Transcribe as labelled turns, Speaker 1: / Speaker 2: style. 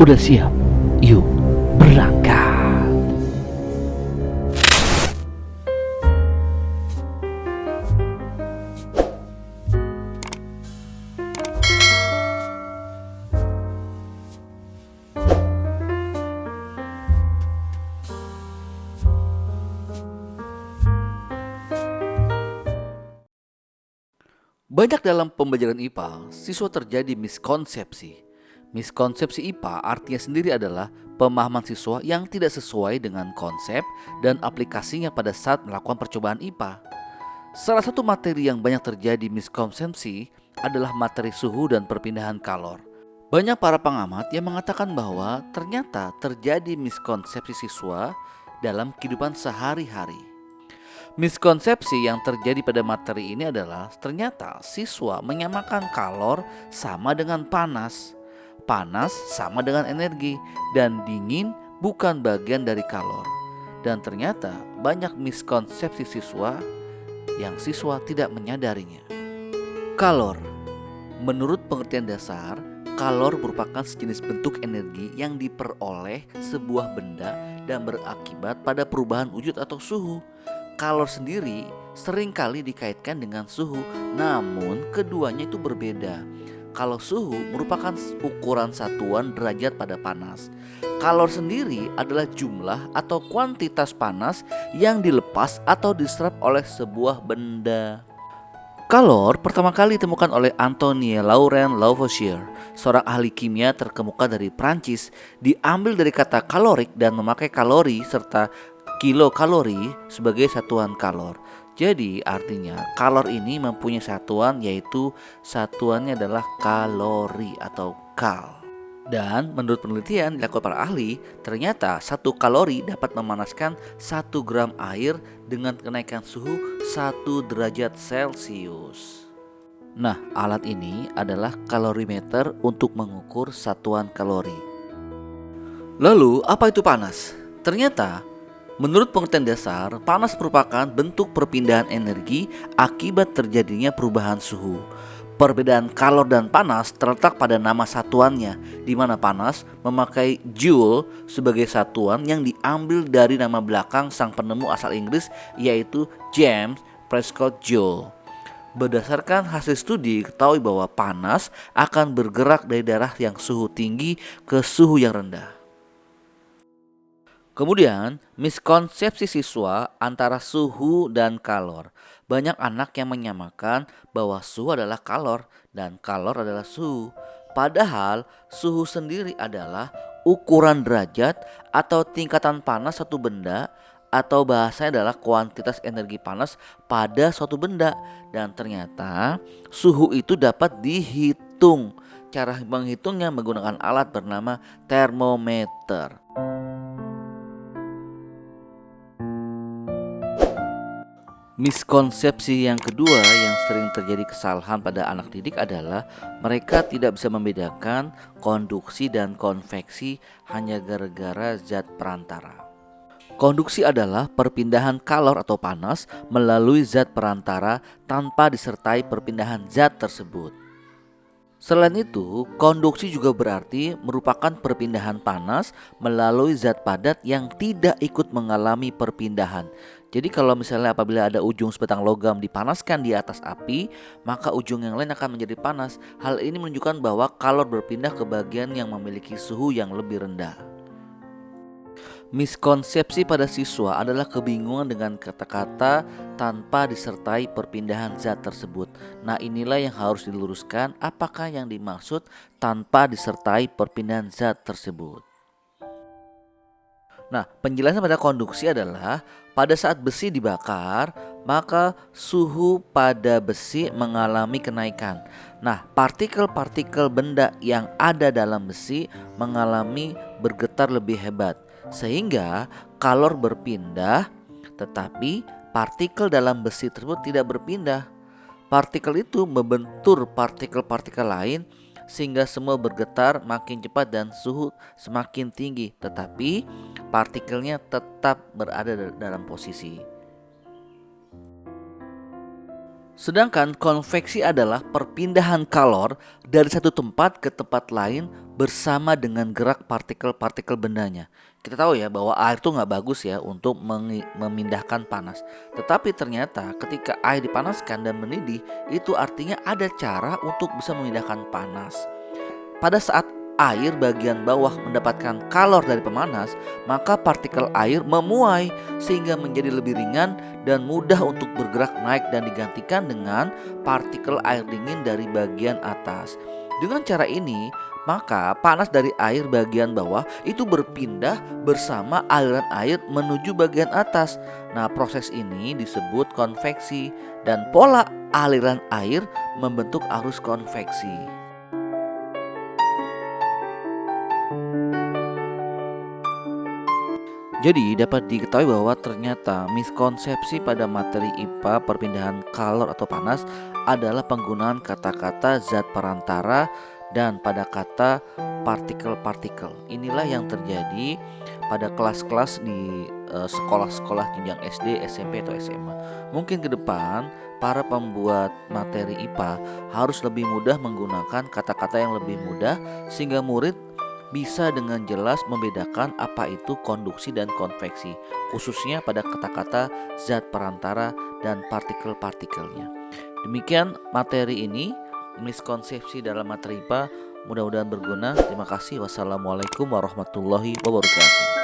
Speaker 1: Udah siap? Yuk berangkat. Banyak dalam pembelajaran IPA, siswa terjadi miskonsepsi. Miskonsepsi IPA artinya sendiri adalah pemahaman siswa yang tidak sesuai dengan konsep dan aplikasinya pada saat melakukan percobaan IPA. Salah satu materi yang banyak terjadi miskonsepsi adalah materi suhu dan perpindahan kalor. Banyak para pengamat yang mengatakan bahwa ternyata terjadi miskonsepsi siswa dalam kehidupan sehari-hari. Miskonsepsi yang terjadi pada materi ini adalah ternyata siswa menyamakan kalor sama dengan panas. Panas sama dengan energi dan dingin bukan bagian dari kalor. Dan ternyata banyak miskonsepsi siswa yang siswa tidak menyadarinya. Kalor. Menurut pengertian dasar, kalor merupakan sejenis bentuk energi yang diperoleh sebuah benda dan berakibat pada perubahan wujud atau suhu. Kalor sendiri seringkali dikaitkan dengan suhu, namun keduanya itu berbeda. Kalau suhu merupakan ukuran satuan derajat pada panas. Kalor sendiri adalah jumlah atau kuantitas panas yang dilepas atau diserap oleh sebuah benda. Kalor pertama kali ditemukan oleh Antoine Laurent Lavoisier, seorang ahli kimia terkemuka dari Prancis. Diambil dari kata kalorik dan memakai kalori serta kilokalori sebagai satuan kalor. Jadi artinya kalor ini mempunyai satuan, yaitu satuannya adalah kalori atau kal. Dan menurut penelitian dilakukan para ahli, ternyata 1 kalori dapat memanaskan 1 gram air dengan kenaikan suhu 1 derajat Celcius. Nah, alat ini adalah kalorimeter untuk mengukur satuan kalori. Lalu, apa itu panas? Ternyata menurut pengertian dasar, panas merupakan bentuk perpindahan energi akibat terjadinya perubahan suhu. Perbedaan kalor dan panas terletak pada nama satuannya, di mana panas memakai joule sebagai satuan yang diambil dari nama belakang sang penemu asal Inggris, yaitu James Prescott Joule. Berdasarkan hasil studi, diketahui bahwa panas akan bergerak dari daerah yang suhu tinggi ke suhu yang rendah. Kemudian, miskonsepsi siswa antara suhu dan kalor. Banyak anak yang menyamakan bahwa suhu adalah kalor dan kalor adalah suhu. Padahal suhu sendiri adalah ukuran derajat atau tingkatan panas suatu benda, atau bahasanya adalah kuantitas energi panas pada suatu benda. Dan ternyata suhu itu dapat dihitung. Cara menghitungnya menggunakan alat bernama termometer. Miskonsepsi yang kedua yang sering terjadi kesalahan pada anak didik adalah mereka tidak bisa membedakan konduksi dan konveksi hanya gara-gara zat perantara. Konduksi adalah perpindahan kalor atau panas melalui zat perantara tanpa disertai perpindahan zat tersebut. Selain itu, konduksi juga berarti merupakan perpindahan panas melalui zat padat yang tidak ikut mengalami perpindahan. Jadi kalau misalnya apabila ada ujung sebatang logam dipanaskan di atas api, maka ujung yang lain akan menjadi panas. Hal ini menunjukkan bahwa kalor berpindah ke bagian yang memiliki suhu yang lebih rendah. Miskonsepsi pada siswa adalah kebingungan dengan kata-kata tanpa disertai perpindahan zat tersebut. Nah, inilah yang harus diluruskan, apakah yang dimaksud tanpa disertai perpindahan zat tersebut. Nah, penjelasan pada konduksi adalah pada saat besi dibakar, maka suhu pada besi mengalami kenaikan. Nah, partikel-partikel benda yang ada dalam besi mengalami bergetar lebih hebat, sehingga kalor berpindah, tetapi partikel dalam besi tersebut tidak berpindah. Partikel itu membentur partikel-partikel lain sehingga semua bergetar makin cepat dan suhu semakin tinggi, tetapi partikelnya tetap berada dalam posisi. Sedangkan konveksi adalah perpindahan kalor dari satu tempat ke tempat lain bersama dengan gerak partikel-partikel bendanya. Kita tahu ya bahwa air itu nggak bagus ya untuk memindahkan panas. Tetapi ternyata ketika air dipanaskan dan mendidih, itu artinya ada cara untuk bisa memindahkan panas. Pada saat air bagian bawah mendapatkan kalor dari pemanas, maka partikel air memuai sehingga menjadi lebih ringan dan mudah untuk bergerak naik dan digantikan dengan partikel air dingin dari bagian atas. Dengan cara ini, maka panas dari air bagian bawah itu berpindah bersama aliran air menuju bagian atas. Nah, proses ini disebut konveksi dan pola aliran air membentuk arus konveksi. Jadi dapat diketahui bahwa ternyata miskonsepsi pada materi IPA perpindahan kalor atau panas adalah penggunaan kata-kata zat perantara dan pada kata partikel-partikel. Inilah yang terjadi pada kelas-kelas di sekolah-sekolah jenjang SD, SMP atau SMA. Mungkin ke depan para pembuat materi IPA harus lebih mudah menggunakan kata-kata yang lebih mudah sehingga murid bisa dengan jelas membedakan apa itu konduksi dan konveksi, khususnya pada kata-kata zat perantara dan partikel-partikelnya. Demikian materi ini, miskonsepsi dalam materi IPA, mudah-mudahan berguna. Terima kasih. Wassalamualaikum warahmatullahi wabarakatuh.